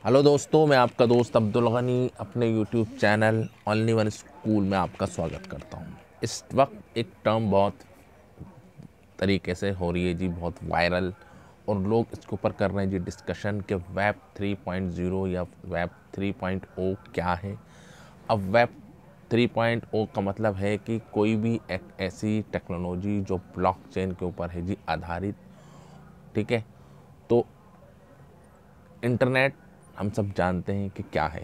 Hello दोस्तों, मैं आपका दोस्त अब्दुल गनी अपने YouTube channel only one school में आपका स्वागत करता हूं। इस वक्त एक टर्म बहुत तरीके से हो रही है जी, बहुत वायरल, और लोग इसके ऊपर कर रहे हैं जी डिस्कशन कि वेब 3.0 या वेब 3.0 क्या है। अब वेब 3.0 का मतलब है कि कोई भी एक ऐसी टेक्नोलॉजी जो ब्लॉकचेन के ऊपर है जी आधारित। ठीक है, तो इंटरनेट हम सब जानते हैं कि क्या है।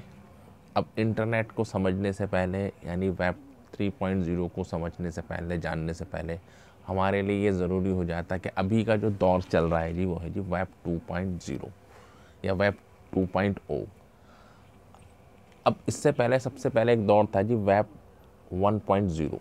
अब इंटरनेट को समझने से पहले, यानी वेब 3.0 को समझने से पहले, जानने से पहले, हमारे लिए ये ज़रूरी हो जाता है कि अभी का जो दौर चल रहा है जी, वो है जी वेब 2.0 या वेब 2.0। अब इससे पहले, सबसे पहले एक दौर था जी वेब 1.0।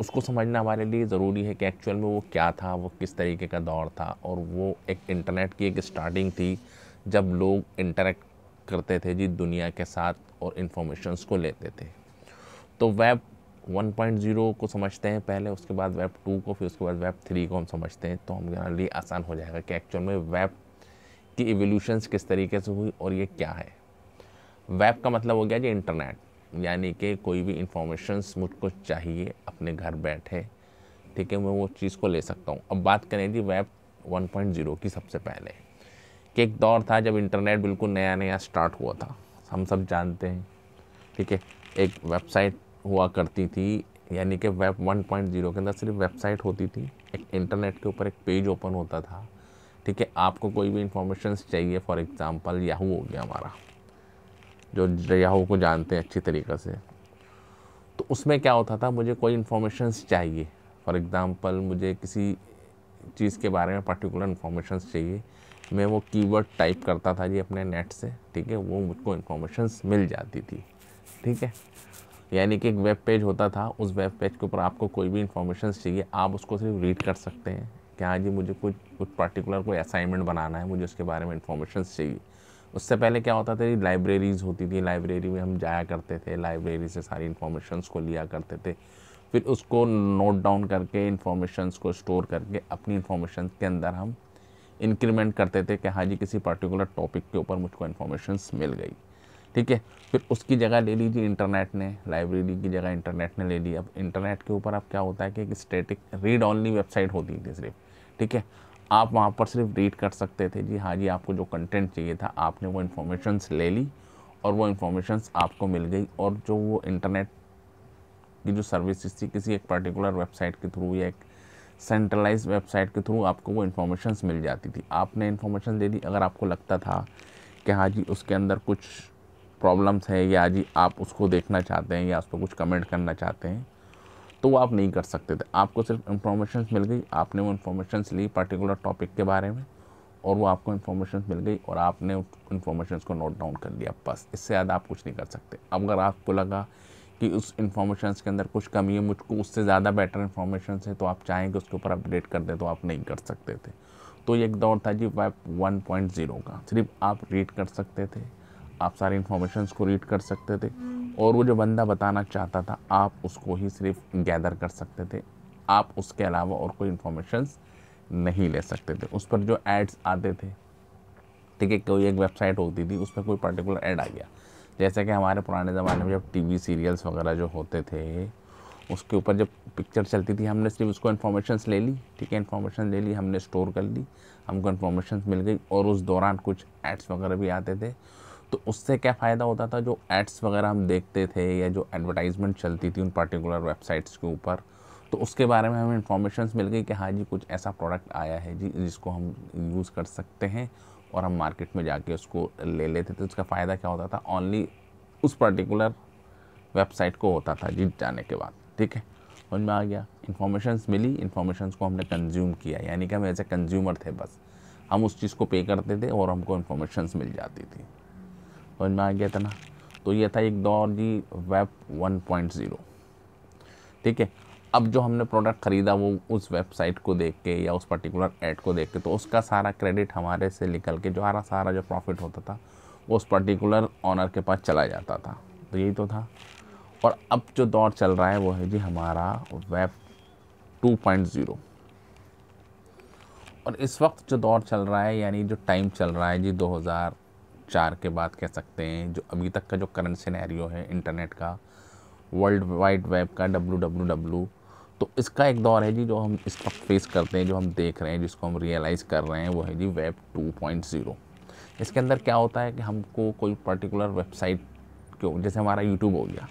उसको समझना हमारे लिए ज़रूरी है कि एक्चुअल में वो क्या था, वो किस तरीके का दौर था, और वो एक इंटरनेट की एक स्टार्टिंग थी जब लोग इंटरेक्ट करते थे जी दुनिया के साथ और इन्फॉर्मेशंस को लेते थे। तो वेब 1.0 को समझते हैं पहले, उसके बाद वेब 2 को, फिर उसके बाद वेब 3 को हम समझते हैं, तो हमारे लिए आसान हो जाएगा कि एक्चुअल में वेब की इवोल्यूशंस किस तरीके से हुई और ये क्या है। वेब का मतलब हो गया जी इंटरनेट, यानी कि कोई भी इंफॉर्मेशंस मुझको चाहिए अपने घर बैठे, ठीक है, मैं वो चीज़ को ले सकता हूँ। अब बात करें जी वेब 1.0 की। सबसे पहले कि एक दौर था जब इंटरनेट बिल्कुल नया नया स्टार्ट हुआ था, हम सब जानते हैं। ठीक है, एक वेबसाइट हुआ करती थी, यानी कि वेब 1.0 के अंदर सिर्फ वेबसाइट होती थी, एक इंटरनेट के ऊपर एक पेज ओपन होता था। ठीक है, आपको कोई भी इंफॉर्मेशन चाहिए, फॉर एग्जांपल याहू हो गया हमारा, जो याहू को जानते हैं अच्छी तरीक़े से, तो उसमें क्या होता था, मुझे कोई इन्फॉर्मेशन चाहिए, फॉर एग्ज़ाम्पल मुझे किसी चीज़ के बारे में पर्टिकुलर इन्फॉर्मेशन चाहिए, मैं वो कीवर्ड टाइप करता था जी अपने नेट से। ठीक है, वो मुझको इन्फॉर्मेशन मिल जाती थी। ठीक है, यानी कि एक वेब पेज होता था, उस वेब पेज के ऊपर आपको कोई भी इन्फॉर्मेशन चाहिए, आप उसको सिर्फ रीड कर सकते हैं कि हाँ जी मुझे कुछ कुछ पर्टिकुलर कोई असाइनमेंट बनाना है, मुझे उसके बारे में इन्फॉर्मेशन चाहिए। उससे पहले क्या होता था, लाइब्रेरीज़ होती थी, लाइब्रेरी में हम जाया करते थे, लाइब्रेरी से सारी इन्फॉर्मेशंस को लिया करते थे, फिर उसको नोट डाउन करके, इन्फॉर्मेशंस को स्टोर करके अपनी इन्फॉर्मेशन के अंदर हम इंक्रीमेंट करते थे कि हाँ जी किसी पर्टिकुलर टॉपिक के ऊपर मुझको इन्फॉर्मेशंस मिल गई। ठीक है, फिर उसकी जगह ले लीजिए इंटरनेट ने, लाइब्रेरी की जगह इंटरनेट ने ले ली। अब इंटरनेट के ऊपर अब क्या होता है कि एक स्टैटिक रीड ऑनली वेबसाइट होती थी सिर्फ। ठीक है, आप वहाँ पर सिर्फ रीड कर सकते थे जी, हाँ जी आपको जो कंटेंट चाहिए था, आपने वो इन्फॉर्मेशंस ले ली और वो इन्फॉर्मेशंस आपको मिल गई। और जो वो इंटरनेट की जो सर्विसेज थी, किसी एक पर्टिकुलर वेबसाइट के थ्रू या एक सेंट्रलाइज वेबसाइट के थ्रू आपको वो इन्फॉर्मेशंस मिल जाती थी। आपने इन्फॉर्मेशन दे दी, अगर आपको लगता था कि हाँ जी उसके अंदर कुछ प्रॉब्लम्स है, या जी आप उसको देखना चाहते हैं या उस पर कुछ कमेंट करना चाहते हैं, तो वो आप नहीं कर सकते थे। आपको सिर्फ इन्फॉर्मेशन मिल गई, आपने वो इन्फॉर्मेशन ली पर्टिकुलर टॉपिक के बारे में, और वो आपको इन्फॉर्मेशन मिल गई और आपने उस इन्फॉर्मेशन को नोट डाउन कर लिया, बस इससे ज़्यादा आप कुछ नहीं कर सकते। अब अगर आपको लगा कि उस इन्फॉर्मेशन के अंदर कुछ कमी है, मुझको उससे ज़्यादा बेटर इन्फॉर्मेशन है, तो आप चाहें कि उसके ऊपर अपडेट कर दें, तो आप नहीं कर सकते थे। तो ये एक दौर था जी वेब 1.0 का, सिर्फ आप रीड कर सकते थे, आप सारी इन्फॉर्मेशन को रीड कर सकते थे, और वो जो बंदा बताना चाहता था आप उसको ही सिर्फ गैदर कर सकते थे, आप उसके अलावा और कोई इन्फॉर्मेशन नहीं ले सकते थे। उस पर जो एड्स आते थे, ठीक है, कोई एक वेबसाइट होती थी, उस पर कोई पर्टिकुलर ऐड आ गया, जैसे कि हमारे पुराने ज़माने में जब टीवी सीरियल्स वगैरह जो होते थे, उसके ऊपर जब पिक्चर चलती थी, हमने सिर्फ उसको इन्फॉर्मेशन ले ली। ठीक है, इन्फॉर्मेशन ले ली, हमने स्टोर कर ली, हमको इन्फॉर्मेशन मिल गई, और उस दौरान कुछ एड्स वगैरह भी आते थे। तो उससे क्या फ़ायदा होता था, जो एड्स वगैरह हम देखते थे या जो एडवर्टाइजमेंट चलती थी उन पर्टिकुलर वेबसाइट्स के ऊपर, तो उसके बारे में हमें इन्फॉर्मेशन मिल गई कि हाँ जी कुछ ऐसा प्रोडक्ट आया है जी जिसको हम यूज़ कर सकते हैं, और हम मार्केट में जाके उसको ले लेते थे। उसका फ़ायदा क्या होता था, ओनली उस पर्टिकुलर वेबसाइट को होता था जीत जाने के बाद। ठीक है, समझ में आ गया। इन्फॉर्मेशन मिली, इन्फॉर्मेशन को हमने कंज्यूम किया, यानी कि हम ऐसे कंज्यूमर थे, बस हम उस चीज़ को पे करते थे और हमको इन्फॉर्मेशन मिल जाती थी। समझ में आ गया था ना। तो ये था एक दौर जी वेब 1.0। ठीक है, अब जो हमने प्रोडक्ट ख़रीदा वो उस वेबसाइट को देख के या उस पर्टिकुलर ऐड को देख के, तो उसका सारा क्रेडिट हमारे से निकल के जो सारा जो प्रॉफिट होता था वो उस पर्टिकुलर ऑनर के पास चला जाता था। तो यही तो था। और अब जो दौर चल रहा है वो है जी हमारा वेब 2.0। और इस वक्त जो दौर चल रहा है, यानी जो टाइम चल रहा है जी, 4 के बाद कह सकते हैं, जो अभी तक का जो करंट सिनेरियो है इंटरनेट का, वर्ल्ड वाइड वेब का, WWW, तो इसका एक दौर है जी जो हम इस वक्त फेस करते हैं, जो हम देख रहे हैं, जिसको हम रियलाइज़ कर रहे हैं, वो है जी वेब 2.0। इसके अंदर क्या होता है कि हमको कोई पर्टिकुलर वेबसाइट को, जैसे हमारा यूट्यूब हो गया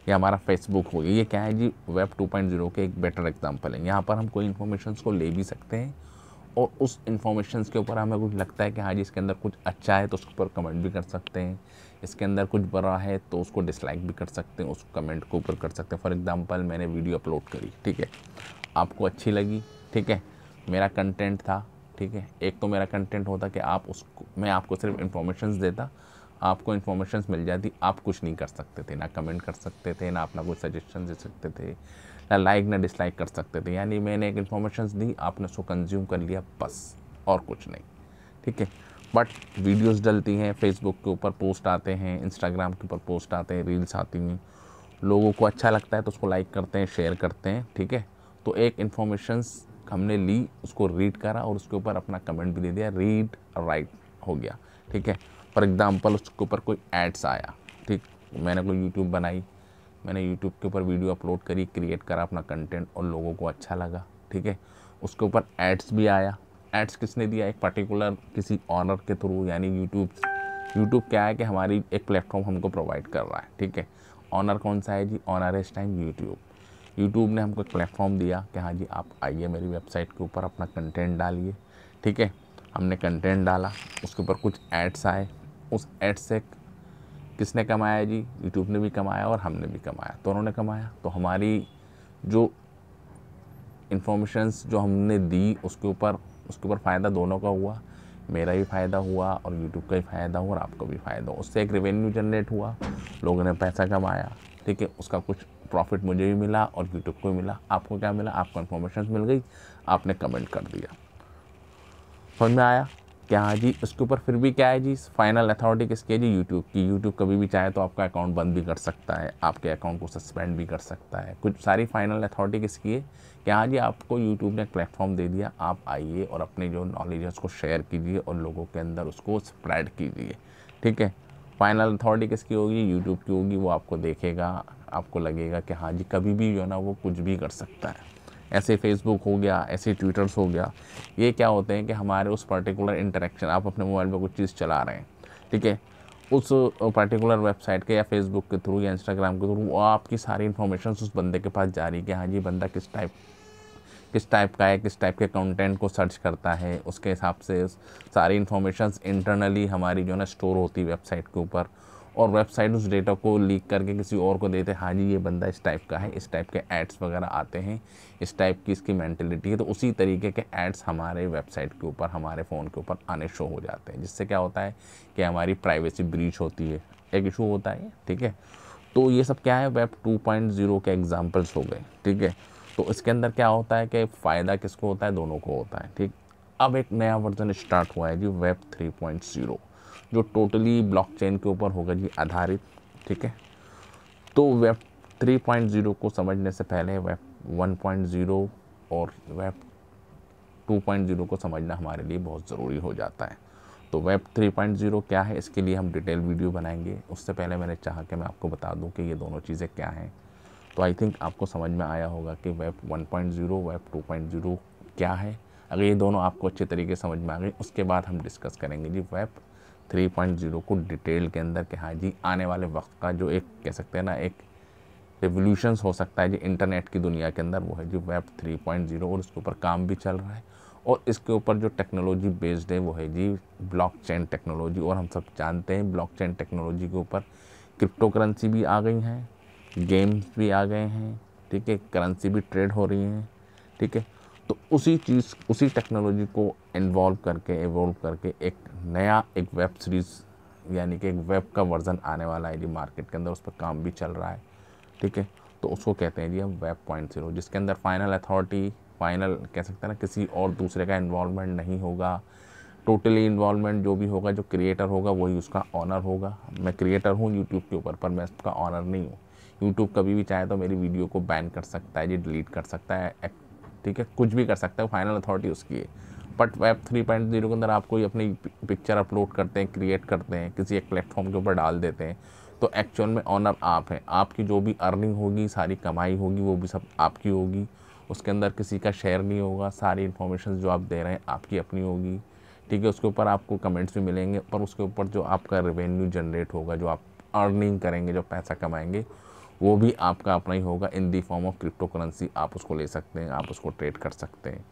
या हमारा फेसबुक हो गया, ये क्या है जी वेब 2.0 के एक बेटर एग्जांपल है। यहाँ पर हम कोई इन्फॉर्मेशन को ले भी सकते हैं और उस इन्फॉर्मेशन के ऊपर हमें कुछ लगता है कि हाँ जी इसके अंदर कुछ अच्छा है तो उसके ऊपर कमेंट भी कर सकते हैं, इसके अंदर कुछ बुरा है तो उसको डिसलाइक भी कर सकते हैं, उस कमेंट को ऊपर कर सकते हैं। फॉर एग्जांपल मैंने वीडियो अपलोड करी, ठीक है, आपको अच्छी लगी, ठीक है, मेरा कंटेंट था, ठीक है, एक तो मेरा कंटेंट होता कि आप उसको, मैं आपको सिर्फ इन्फॉर्मेशंस देता, आपको इन्फॉर्मेशंस मिल जाती, आप कुछ नहीं कर सकते थे, ना कमेंट कर सकते थे, ना अपना कोई सजेशन दे सकते थे, ना लाइक ना डिसलाइक कर सकते थे। यानी मैंने एक इन्फॉर्मेशंस दी, आपने उसको कंज्यूम कर लिया बस, और कुछ नहीं, ठीक है। बट वीडियोस डलती हैं, फेसबुक के ऊपर पोस्ट आते हैं, इंस्टाग्राम के ऊपर पोस्ट आते हैं, रील्स आती हैं, लोगों को अच्छा लगता है तो उसको लाइक करते हैं, शेयर करते हैं, ठीक है। तो एक इन्फॉर्मेशंस हमने ली, उसको रीड करा और उसके ऊपर अपना कमेंट भी दे दिया, रीड राइट हो गया, ठीक है। फॉर एग्जांपल उसके ऊपर कोई एड्स आया, ठीक, मैंने कोई यूट्यूब बनाई, मैंने यूट्यूब के ऊपर वीडियो अपलोड करी, क्रिएट करा अपना कंटेंट और लोगों को अच्छा लगा, ठीक है। उसके ऊपर एड्स भी आया, एड्स किसने दिया, एक पर्टिकुलर किसी ऑनर के थ्रू, यानी यूट्यूब क्या है कि हमारी एक प्लेटफॉर्म हमको प्रोवाइड कर रहा है, ठीक है। ऑनर कौन सा है जी, ऑनर है इस टाइम यूट्यूब ने हमको एक प्लेटफॉर्म दिया कि हाँ जी आप आइए मेरी वेबसाइट के ऊपर अपना कंटेंट डालिए, ठीक है। हमने कंटेंट डाला, उसके ऊपर कुछ एड्स आए, उस एड्स से किसने कमाया जी, यूट्यूब ने भी कमाया और हमने भी कमाया, दोनों ने कमाया। तो हमारी जो इन्फॉर्मेशंस जो हमने दी उसके ऊपर फ़ायदा दोनों का हुआ, मेरा भी फ़ायदा हुआ और यूट्यूब का भी फ़ायदा हुआ और आपको भी फ़ायदा हुआ, उससे एक रेवेन्यू जनरेट हुआ, लोगों ने पैसा कमाया, ठीक है, उसका कुछ प्रॉफिट मुझे भी मिला और यूट्यूब को भी मिला। आपको क्या मिला, आपको इन्फॉर्मेशन मिल गई, आपने कमेंट कर दिया, समझ में आया क्या, हाँ जी। उसके ऊपर फिर भी क्या है जी, फाइनल अथॉरिटी किसकी है जी, यूट्यूब की। यूट्यूब कभी भी चाहे तो आपका अकाउंट बंद भी कर सकता है, आपके अकाउंट को सस्पेंड भी कर सकता है, कुछ सारी फाइनल अथॉरिटी किसकी है कि हाँ जी आपको यूट्यूब ने एक प्लेटफॉर्म दे दिया, आप आइए और अपनी जो नॉलेज है उसको शेयर कीजिए और लोगों के अंदर उसको स्प्रेड कीजिए, ठीक है। फाइनल अथॉरिटी किसकी होगी, यूट्यूब की होगी, वो आपको देखेगा, आपको लगेगा कि हाँ जी कभी भी जो है ना वो कुछ भी कर सकता है। ऐसे फेसबुक हो गया, ऐसे ट्विटर्स हो गया, ये क्या होते हैं कि हमारे उस पर्टिकुलर इंटरेक्शन, आप अपने मोबाइल पर कुछ चीज़ चला रहे हैं, ठीक है, उस पर्टिकुलर वेबसाइट के या फेसबुक के थ्रू या इंस्टाग्राम के थ्रू वो आपकी सारी इन्फॉर्मेशन उस बंदे के पास जा रही है कि हाँ जी बंदा किस टाइप का है, किस टाइप के कंटेंट को सर्च करता है, उसके हिसाब से सारी इन्फॉर्मेशंस इंटरनली हमारी जो है ना स्टोर होती है वेबसाइट के ऊपर, और वेबसाइट उस डेटा को लीक करके किसी और को देते हैं, हाँ जी ये बंदा इस टाइप का है, इस टाइप के एड्स वगैरह आते हैं, इस टाइप की इसकी मेंटलिटी है, तो उसी तरीके के एड्स हमारे वेबसाइट के ऊपर, हमारे फ़ोन के ऊपर आने शो हो जाते हैं, जिससे क्या होता है कि हमारी प्राइवेसी ब्रीच होती है, एक इशू होता है, ठीक है। तो ये सब क्या है, वेब 2.0 के एग्जाम्पल्स हो गए, ठीक है। तो इसके अंदर क्या होता है कि फ़ायदा किसको होता है, दोनों को होता है, ठीक। अब एक नया वर्जन स्टार्ट हुआ है जी वेब 3.0, जो टोटली ब्लॉकचेन के ऊपर होगा जी आधारित, ठीक है। तो वेब 3.0 को समझने से पहले वेब 1.0 और वेब 2.0 को समझना हमारे लिए बहुत ज़रूरी हो जाता है। तो वेब 3.0 क्या है, इसके लिए हम डिटेल वीडियो बनाएंगे। उससे पहले मैंने चाहा कि मैं आपको बता दूं कि ये दोनों चीज़ें क्या हैं। तो आई थिंक आपको समझ में आया होगा कि वेब 1.0 वेब 2.0 क्या है। अगर ये दोनों आपको अच्छे तरीके से समझ में आ गई, उसके बाद हम डिस्कस करेंगे जी वेब 3.0 को डिटेल के अंदर कि हाँ जी आने वाले वक्त का जो एक कह सकते हैं ना एक रेवोल्यूशंस हो सकता है जी इंटरनेट की दुनिया के अंदर, वो है जी वेब 3.0 और उसके ऊपर काम भी चल रहा है। और इसके ऊपर जो टेक्नोलॉजी बेस्ड है वो है जी ब्लॉकचेन टेक्नोलॉजी। और हम सब जानते हैं ब्लॉकचेन टेक्नोलॉजी के ऊपर क्रिप्टो करेंसी भी आ गई हैं, गेम्स भी आ गए हैं, ठीक है, करेंसी भी ट्रेड हो रही हैं, ठीक है। तो उसी टेक्नोलॉजी को एवॉल्व करके एक नया एक वेब सीरीज़ यानी कि एक वेब का वर्जन आने वाला है जी मार्केट के अंदर, उस पर काम भी चल रहा है, ठीक है। तो उसको कहते हैं जी हम वेब 0.0, जिसके अंदर फाइनल अथॉरिटी, फाइनल कह सकते हैं ना किसी और दूसरे का इन्वॉल्वमेंट नहीं होगा। टोटली इन्वॉल्वमेंट जो भी होगा, जो क्रिएटर होगा वही उसका ऑनर होगा। मैं क्रिएटर हूँ यूट्यूब के ऊपर, पर मैं उसका ऑनर नहीं हूँ। यूट्यूब कभी भी चाहे तो मेरी वीडियो को बैन कर सकता है जी, डिलीट कर सकता है, ठीक है, कुछ भी कर सकता है, फाइनल अथॉरिटी उसकी है। बट वेब 3.0 के अंदर आप कोई अपनी पिक्चर अपलोड करते हैं, क्रिएट करते हैं, किसी एक प्लेटफॉर्म के ऊपर डाल देते हैं, तो एक्चुअल में ऑनर आप हैं। आपकी जो भी अर्निंग होगी, सारी कमाई होगी, वो भी सब आपकी होगी। उसके अंदर किसी का शेयर नहीं होगा। सारी इन्फॉर्मेशन जो आप दे रहे हैं आपकी अपनी होगी, ठीक है। उसके ऊपर आपको कमेंट्स भी मिलेंगे, पर उसके ऊपर जो आपका रेवेन्यू जनरेट होगा, जो आप अर्निंग करेंगे, जो पैसा कमाएंगे, वो भी आपका अपना ही होगा in the form of crypto currency. आप उसको ले सकते हैं, आप उसको ट्रेड कर सकते हैं,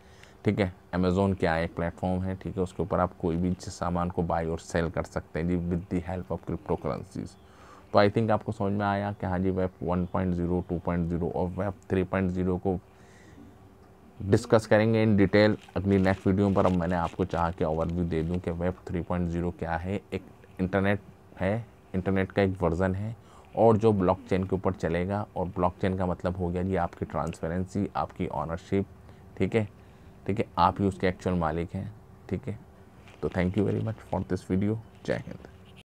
ठीक है। अमेज़ोन क्या है, एक प्लेटफॉर्म है, ठीक है। उसके ऊपर आप कोई भी सामान को बाई और सेल कर सकते हैं जी with the help of crypto currencies. तो आई थिंक आपको समझ में आया कि हाँ जी, वेब 1.0, 2.0 और वेब 3.0 को डिस्कस करेंगे इन डिटेल अगली नेक्स्ट वीडियो पर। अब मैंने आपको चाहा कि ओवरव्यू दे दूं कि वेब 3.0 क्या है। एक इंटरनेट है, इंटरनेट का एक वर्जन है, और जो ब्लॉकचेन के ऊपर चलेगा। और ब्लॉकचेन का मतलब हो गया जी आपकी ट्रांसपेरेंसी, आपकी ऑनरशिप, ठीक है, ठीक है। आप ही उसके एक्चुअल मालिक हैं, ठीक है। तो thank you very much for this video. जय हिंद।